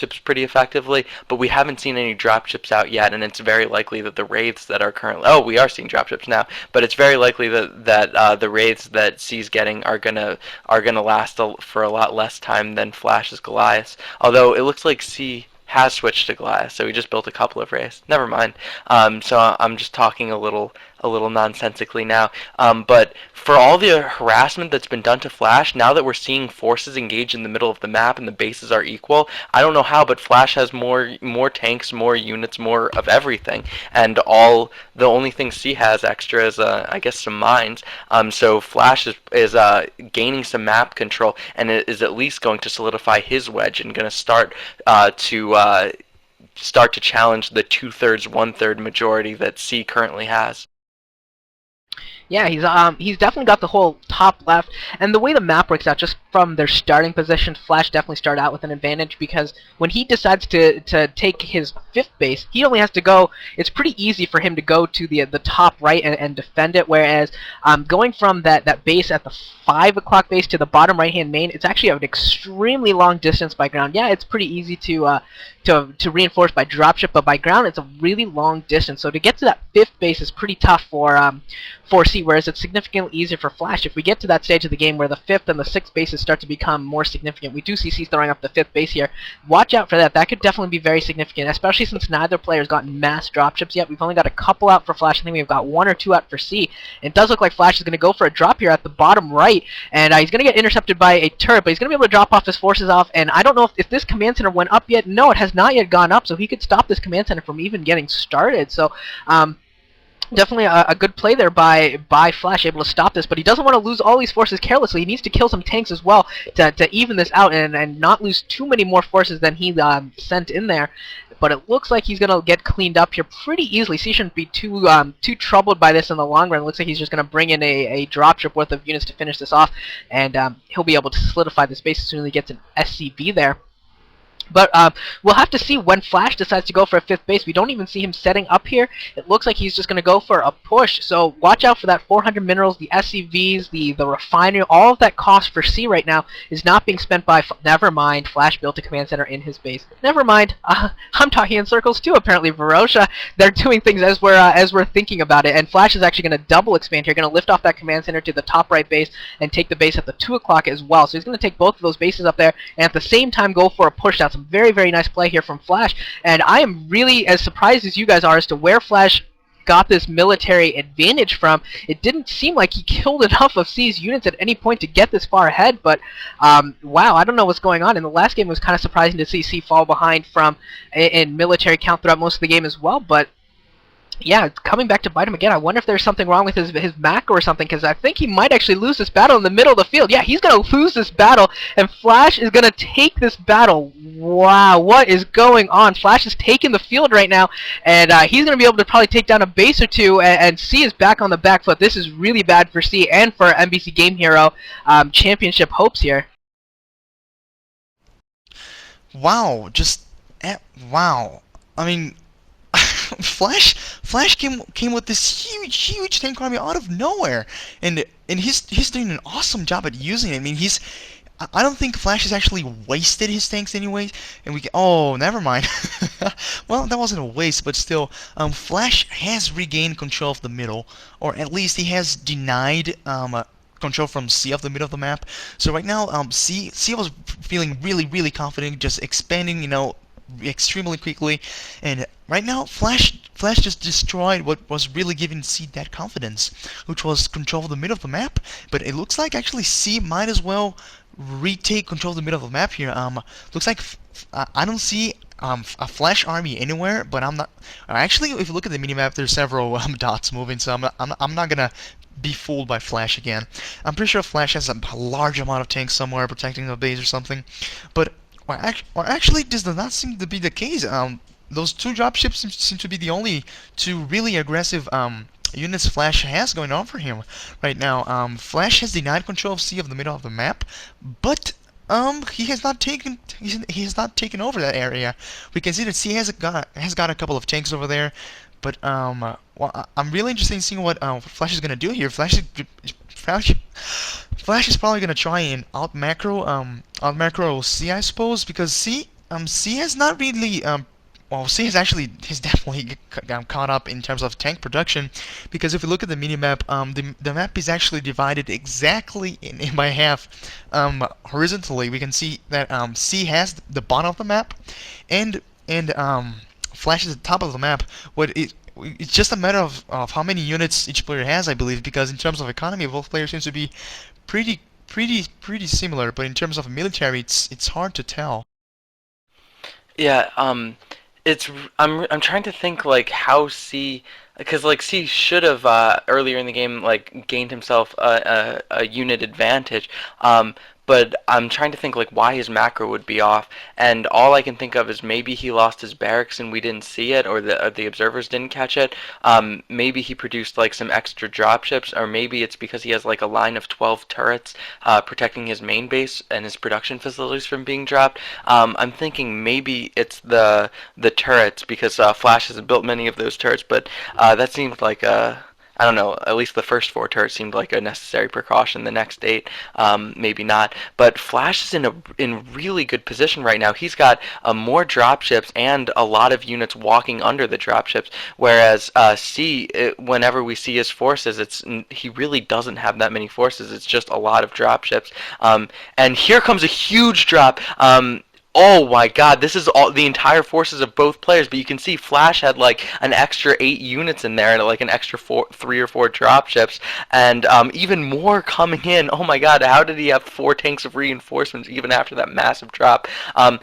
ships pretty effectively, but we haven't seen any dropships out yet, and it's very likely that the wraiths that are currently we are seeing dropships now, but it's very likely that the wraiths that C's getting are gonna last for a lot less time than Flash's Goliath. Although it looks like C has switched to Goliath, so he just built a couple of wraiths. Never mind. So I'm just talking a little nonsensically now. But for all the harassment that's been done to Flash, now that we're seeing forces engage in the middle of the map and the bases are equal, I don't know how, but Flash has more tanks, more units, more of everything, and the only thing C has extra is I guess some mines. So Flash is gaining some map control, and it is at least going to solidify his wedge and going to start to challenge the 2/3, 1/3 majority that C currently has. Yeah, he's definitely got the whole top left, and the way the map works out, just from their starting position, Flash definitely started out with an advantage because when he decides to take his fifth base, he only has to go. It's pretty easy for him to go to the top right and defend it. Whereas going from that base at the 5 o'clock base to the bottom right hand main, it's actually an extremely long distance by ground. Yeah, it's pretty easy to reinforce by dropship, but by ground it's a really long distance. So to get to that fifth base is pretty tough for C, whereas it's significantly easier for Flash. If we get to that stage of the game where the fifth and the sixth bases start to become more significant, we do see C throwing up the fifth base here. Watch out for that. That could definitely be very significant, especially since neither player's gotten mass dropships yet. We've only got a couple out for Flash. I think we've got 1 or 2 out for C. It does look like Flash is going to go for a drop here at the bottom right, and he's going to get intercepted by a turret, but he's going to be able to drop off his forces off, and I don't know if this command center went up yet. No, it has not yet gone up, so he could stop this command center from even getting started. So, definitely a good play there by Flash, able to stop this, but he doesn't want to lose all these forces carelessly. He needs to kill some tanks as well to even this out and not lose too many more forces than he sent in there. But it looks like he's going to get cleaned up here pretty easily. So he shouldn't be too troubled by this in the long run. It looks like he's just going to bring in a dropship worth of units to finish this off, and he'll be able to solidify the space as soon as he gets an SCV there. But we'll have to see when Flash decides to go for a fifth base. We don't even see him setting up here. It looks like he's just going to go for a push. So watch out for that 400 minerals, the SCVs, the refinery. All of that cost for C right now is not being spent by... Never mind, Flash built a command center in his base. Never mind. I'm talking in circles too, apparently, Varosha. They're doing things as we're thinking about it. And Flash is actually going to double expand here. Going to lift off that command center to the top right base and take the base at the 2 o'clock as well. So he's going to take both of those bases up there and at the same time go for a push. That's very, very nice play here from Flash, and I am really as surprised as you guys are as to where Flash got this military advantage from. It didn't seem like he killed enough of C's units at any point to get this far ahead, but wow, I don't know what's going on. In the last game, it was kind of surprising to see C fall behind from in military count throughout most of the game as well, but yeah, it's coming back to bite him again. I wonder if there's something wrong with his macro or something, because I think he might actually lose this battle in the middle of the field. Yeah, he's going to lose this battle, and Flash is going to take this battle. Wow, what is going on? Flash is taking the field right now, and he's going to be able to probably take down a base or two, and C is back on the back foot. This is really bad for C and for MBC Game Hero championship hopes here. Wow, wow. I mean, Flash came with this huge tank army out of nowhere, and he's doing an awesome job at using it. I mean, I don't think Flash has actually wasted his tanks anyways, and oh, never mind. Well, that wasn't a waste, but still, Flash has regained control of the middle, or at least he has denied control from C of the middle of the map. So right now, C was feeling really confident, just expanding, extremely quickly, and right now Flash just destroyed what was really giving C that confidence, which was control of the middle of the map. But it looks like actually C might as well retake control of the middle of the map here. Looks like I don't see a Flash army anywhere, but I'm not actually. If you look at the minimap, there's several dots moving, so I'm not gonna be fooled by Flash again. I'm pretty sure Flash has a large amount of tanks somewhere protecting the base or something, but actually, this does not seem to be the case. Those 2 dropships seem to be the only 2 really aggressive units Flash has going on for him right now. Flash has denied control of C of the middle of the map, but he has not taken over that area. We can see that C has got a couple of tanks over there, but well, I'm really interested in seeing what Flash is gonna do here. Flash is probably gonna try and out macro C, I suppose, because C C has not really well, C has definitely caught up in terms of tank production, because if you look at the minimap, the map is actually divided exactly in by half. Horizontally, we can see that C has the bottom of the map, and Flash is the top of the map. It's just a matter of how many units each player has, I believe, because in terms of economy, both players seems to be pretty similar. But in terms of military, it's hard to tell. Yeah, it's I'm trying to think like how C, because like C should have earlier in the game like gained himself a unit advantage. But I'm trying to think like why his macro would be off, and all I can think of is maybe he lost his barracks and we didn't see it, or the observers didn't catch it. Maybe he produced like some extra dropships, or maybe it's because he has like a line of 12 turrets protecting his main base and his production facilities from being dropped. I'm thinking maybe it's the turrets, because Flash has built many of those turrets, but that seemed like a, I don't know, at least the first 4 turrets seemed like a necessary precaution. The next 8, maybe not. But Flash is in really good position right now. He's got more dropships and a lot of units walking under the dropships, whereas whenever we see his forces, he really doesn't have that many forces. It's just a lot of dropships. And here comes a huge drop. Oh my god, this is all the entire forces of both players, but you can see Flash had like an extra 8 units in there and like an extra 3 or 4 dropships, and even more coming in. Oh my god, how did he have 4 tanks of reinforcements even after that massive drop? And